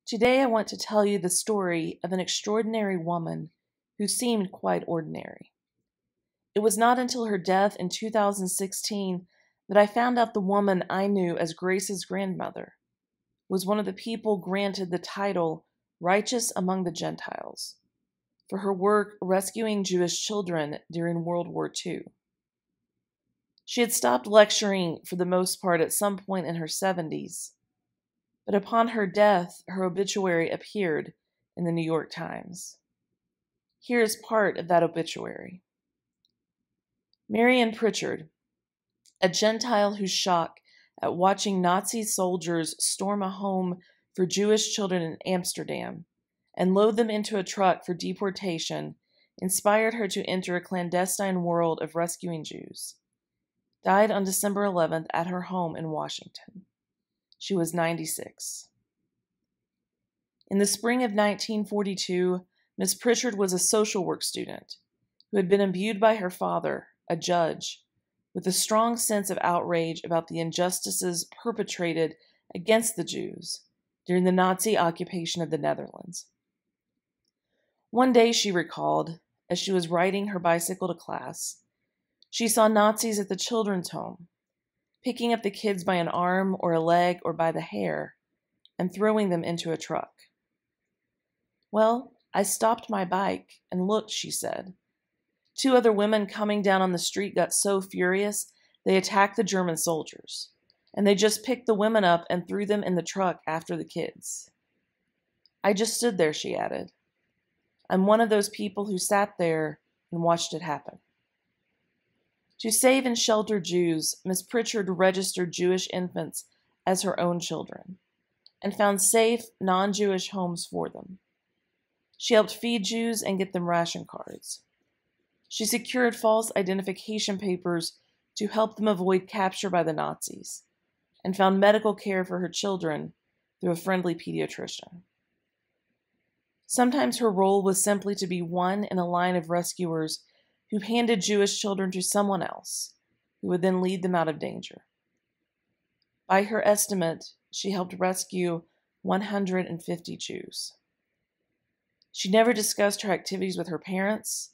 Today I want to tell you the story of an extraordinary woman who seemed quite ordinary. It was not until her death in 2016 that I found out the woman I knew as Grace's grandmother was one of the people granted the title Righteous Among the Gentiles for her work rescuing Jewish children during World War II. She had stopped lecturing for the most part at some point in her 70s, but upon her death, her obituary appeared in the New York Times. Here is part of that obituary. Marion Pritchard, a Gentile whose shock at watching Nazi soldiers storm a home for Jewish children in Amsterdam and load them into a truck for deportation, inspired her to enter a clandestine world of rescuing Jews, died on December 11th at her home in Washington. She was 96. In the spring of 1942, Miss Pritchard was a social work student who had been imbued by her father, a judge, with a strong sense of outrage about the injustices perpetrated against the Jews during the Nazi occupation of the Netherlands. One day, she recalled, as she was riding her bicycle to class, she saw Nazis at the children's home, picking up the kids by an arm or a leg or by the hair and throwing them into a truck. Well, I stopped my bike and looked, she said. Two other women coming down on the street got so furious they attacked the German soldiers, and they just picked the women up and threw them in the truck after the kids. I just stood there, she added. I'm one of those people who sat there and watched it happen. To save and shelter Jews, Miss Pritchard registered Jewish infants as her own children and found safe, non-Jewish homes for them. She helped feed Jews and get them ration cards. She secured false identification papers to help them avoid capture by the Nazis and found medical care for her children through a friendly pediatrician. Sometimes her role was simply to be one in a line of rescuers who handed Jewish children to someone else, who would then lead them out of danger. By her estimate, she helped rescue 150 Jews. She never discussed her activities with her parents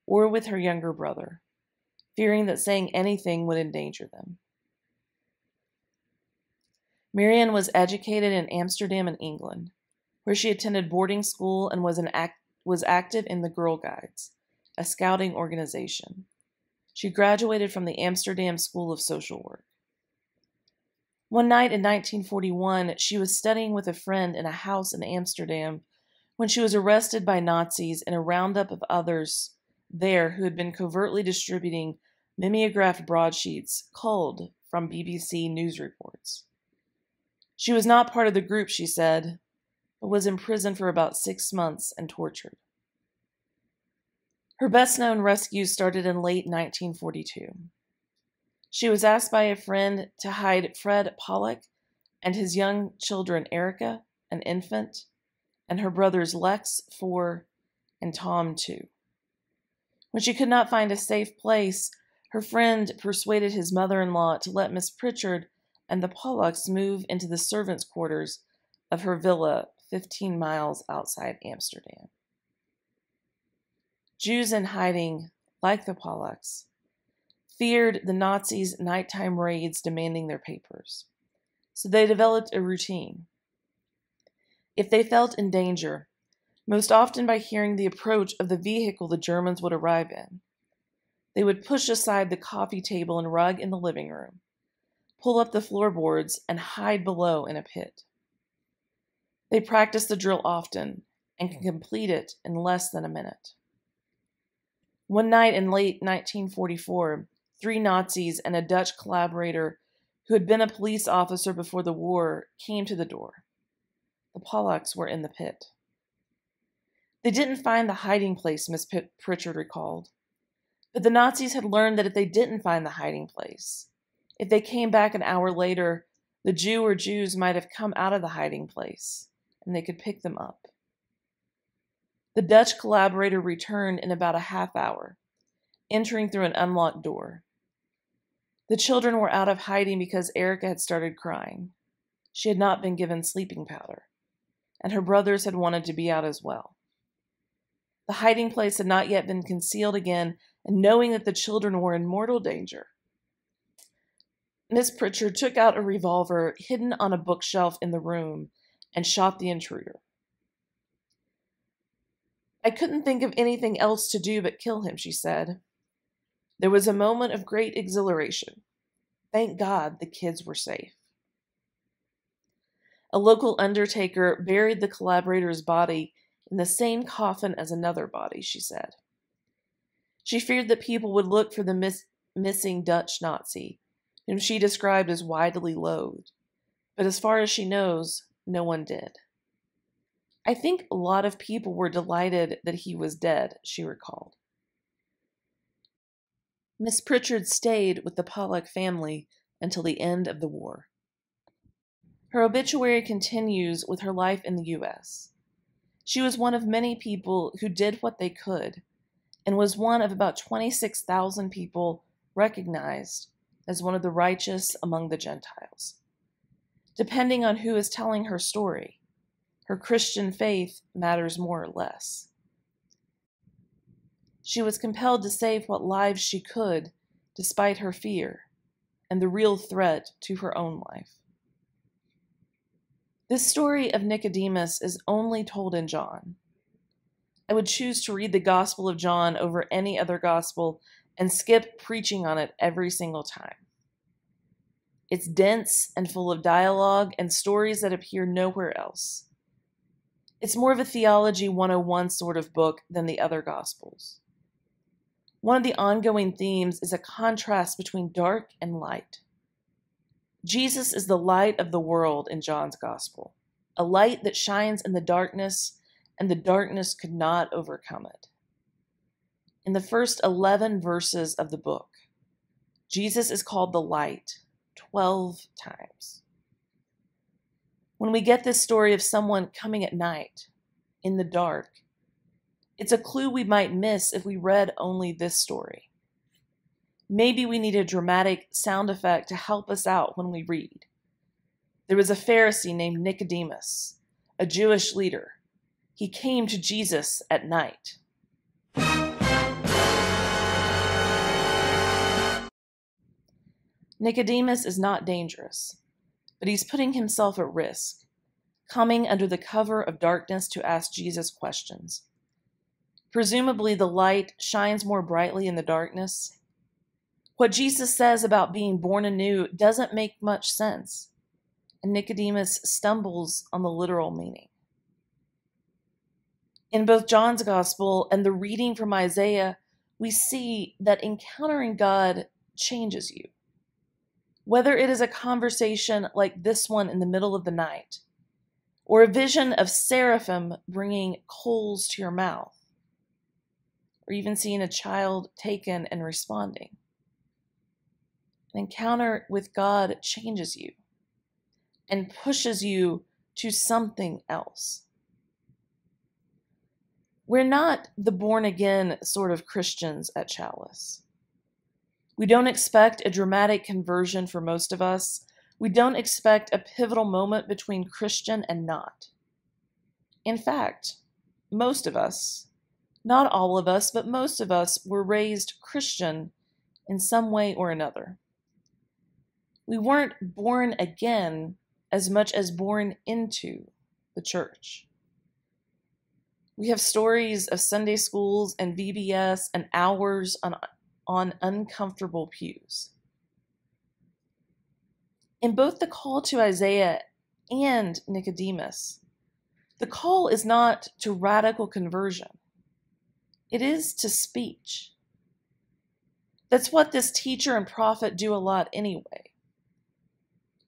or with her younger brother, fearing that saying anything would endanger them. Marion was educated in Amsterdam and England, where she attended boarding school and was active in the Girl Guides, a scouting organization. She graduated from the Amsterdam School of Social Work. One night in 1941, she was studying with a friend in a house in Amsterdam when she was arrested by Nazis in a roundup of others there who had been covertly distributing mimeographed broadsheets culled from BBC news reports. She was not part of the group, she said, but was imprisoned for about 6 months and tortured. Her best-known rescues started in late 1942. She was asked by a friend to hide Fred Pollock and his young children Erica, an infant, and her brothers Lex, 4, and Tom, 2. When she could not find a safe place, her friend persuaded his mother-in-law to let Miss Pritchard and the Pollocks move into the servants' quarters of her villa 15 miles outside Amsterdam. Jews in hiding, like the Pollocks, feared the Nazis' nighttime raids demanding their papers, so they developed a routine. If they felt in danger, most often by hearing the approach of the vehicle the Germans would arrive in, they would push aside the coffee table and rug in the living room, pull up the floorboards, and hide below in a pit. They practiced the drill often and can complete it in less than a minute. One night in late 1944, 3 Nazis and a Dutch collaborator who had been a police officer before the war came to the door. The Pollocks were in the pit. They didn't find the hiding place, Miss Pritchard recalled, but the Nazis had learned that if they didn't find the hiding place, if they came back an hour later, the Jew or Jews might have come out of the hiding place, and they could pick them up. The Dutch collaborator returned in about a half hour, entering through an unlocked door. The children were out of hiding because Erica had started crying. She had not been given sleeping powder, and her brothers had wanted to be out as well. The hiding place had not yet been concealed again, and knowing that the children were in mortal danger, Miss Pritchard took out a revolver hidden on a bookshelf in the room and shot the intruder. "I couldn't think of anything else to do but kill him," she said. There was a moment of great exhilaration. Thank God the kids were safe. A local undertaker buried the collaborator's body in the same coffin as another body, she said. She feared that people would look for the missing Dutch Nazi, whom she described as widely loathed. But as far as she knows, no one did. "I think a lot of people were delighted that he was dead," she recalled. Miss Pritchard stayed with the Pollock family until the end of the war. Her obituary continues with her life in the U.S. She was one of many people who did what they could, and was one of about 26,000 people recognized as one of the righteous among the Gentiles. Depending on who is telling her story, her Christian faith matters more or less. She was compelled to save what lives she could, despite her fear and the real threat to her own life. This story of Nicodemus is only told in John. I would choose to read the Gospel of John over any other gospel and skip preaching on it every single time. It's dense and full of dialogue and stories that appear nowhere else. It's more of a Theology 101 sort of book than the other Gospels. One of the ongoing themes is a contrast between dark and light. Jesus is the light of the world in John's Gospel, a light that shines in the darkness, and the darkness could not overcome it. In the first 11 verses of the book, Jesus is called the light 12 times. When we get this story of someone coming at night, in the dark, it's a clue we might miss if we read only this story. Maybe we need a dramatic sound effect to help us out when we read. There was a Pharisee named Nicodemus, a Jewish leader. He came to Jesus at night. Nicodemus is not dangerous, but he's putting himself at risk, coming under the cover of darkness to ask Jesus questions. Presumably, the light shines more brightly in the darkness. What Jesus says about being born anew doesn't make much sense, and Nicodemus stumbles on the literal meaning. In both John's Gospel and the reading from Isaiah, we see that encountering God changes you. Whether it is a conversation like this one in the middle of the night, or a vision of seraphim bringing coals to your mouth, or even seeing a child taken and responding. An encounter with God changes you and pushes you to something else. We're not the born-again sort of Christians at Chalice. We don't expect a dramatic conversion for most of us. We don't expect a pivotal moment between Christian and not. In fact, most of us, not all of us, but most of us were raised Christian in some way or another. We weren't born again as much as born into the church. We have stories of Sunday schools and VBS and hours on uncomfortable pews. In both the call to Isaiah and Nicodemus, the call is not to radical conversion. It is to speech. That's what this teacher and prophet do a lot anyway.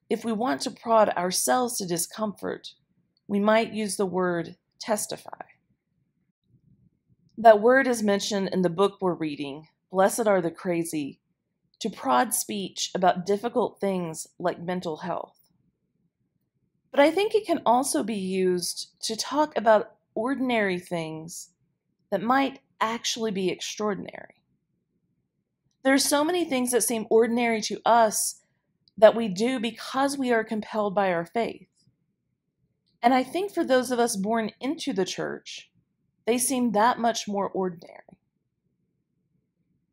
If we want to prod ourselves to discomfort, we might use the word testify. That word is mentioned in the book we're reading, Blessed Are the Crazy, to prod speech about difficult things like mental health. But I think it can also be used to talk about ordinary things that might actually be extraordinary. There are so many things that seem ordinary to us that we do because we are compelled by our faith. And I think for those of us born into the church, they seem that much more ordinary.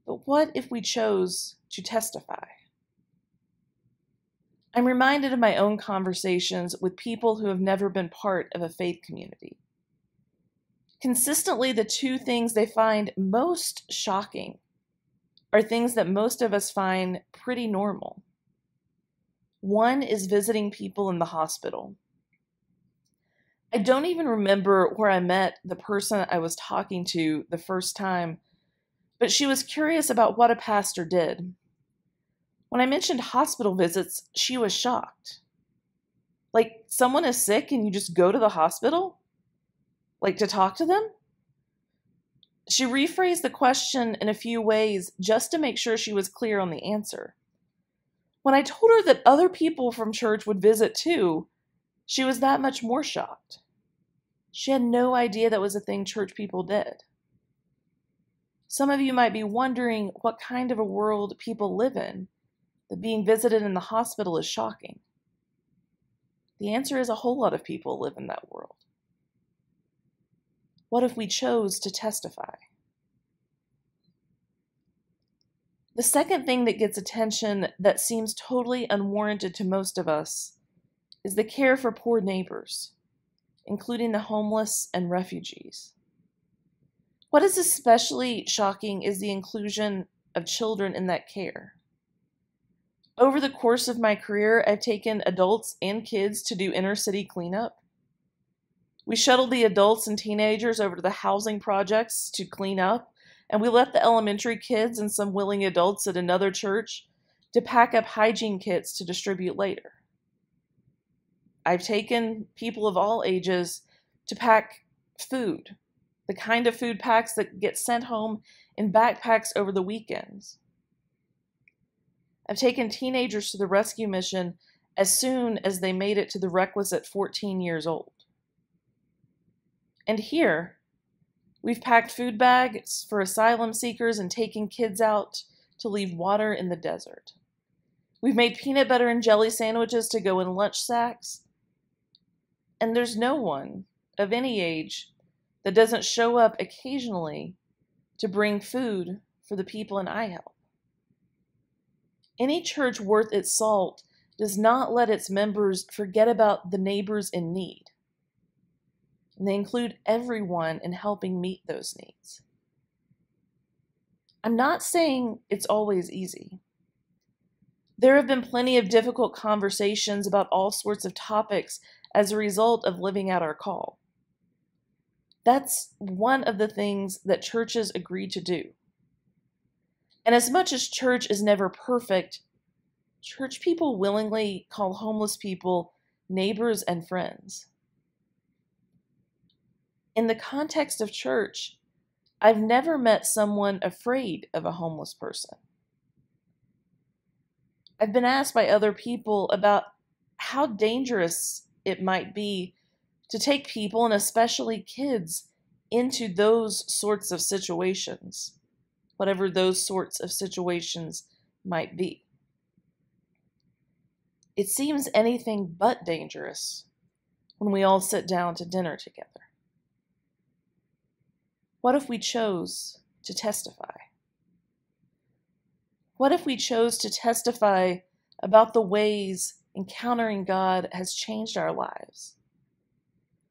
But what if we chose to testify? I'm reminded of my own conversations with people who have never been part of a faith community. Consistently, the two things they find most shocking are things that most of us find pretty normal. One is visiting people in the hospital. I don't even remember where I met the person I was talking to the first time, but she was curious about what a pastor did. When I mentioned hospital visits, she was shocked. Like, someone is sick and you just go to the hospital? Like, to talk to them? She rephrased the question in a few ways just to make sure she was clear on the answer. When I told her that other people from church would visit too, she was that much more shocked. She had no idea that was a thing church people did. Some of you might be wondering what kind of a world people live in, that being visited in the hospital is shocking. The answer is a whole lot of people live in that world. What if we chose to testify? The second thing that gets attention that seems totally unwarranted to most of us is the care for poor neighbors, including the homeless and refugees. What is especially shocking is the inclusion of children in that care. Over the course of my career, I've taken adults and kids to do inner city cleanup. We shuttled the adults and teenagers over to the housing projects to clean up, and we left the elementary kids and some willing adults at another church to pack up hygiene kits to distribute later. I've taken people of all ages to pack food, the kind of food packs that get sent home in backpacks over the weekends. I've taken teenagers to the rescue mission as soon as they made it to the requisite 14 years old. And here, we've packed food bags for asylum seekers and taken kids out to leave water in the desert. We've made peanut butter and jelly sandwiches to go in lunch sacks. And there's no one of any age that doesn't show up occasionally to bring food for the people in I help. Any church worth its salt does not let its members forget about the neighbors in need. And they include everyone in helping meet those needs. I'm not saying it's always easy. There have been plenty of difficult conversations about all sorts of topics as a result of living out our call. That's one of the things that churches agree to do. And as much as church is never perfect, church people willingly call homeless people neighbors and friends. In the context of church, I've never met someone afraid of a homeless person. I've been asked by other people about how dangerous it might be to take people, and especially kids, into those sorts of situations, whatever those sorts of situations might be. It seems anything but dangerous when we all sit down to dinner together. What if we chose to testify? What if we chose to testify about the ways encountering God has changed our lives?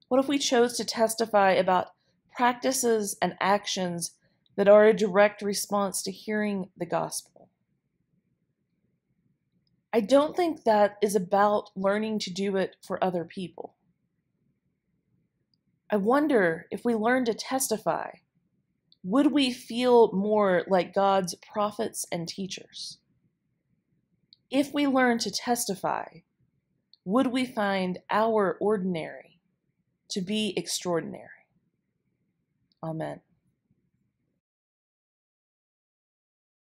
What if we chose to testify about practices and actions that are a direct response to hearing the gospel? I don't think that is about learning to do it for other people. I wonder if we learn to testify, would we feel more like God's prophets and teachers? If we learn to testify, would we find our ordinary to be extraordinary? Amen.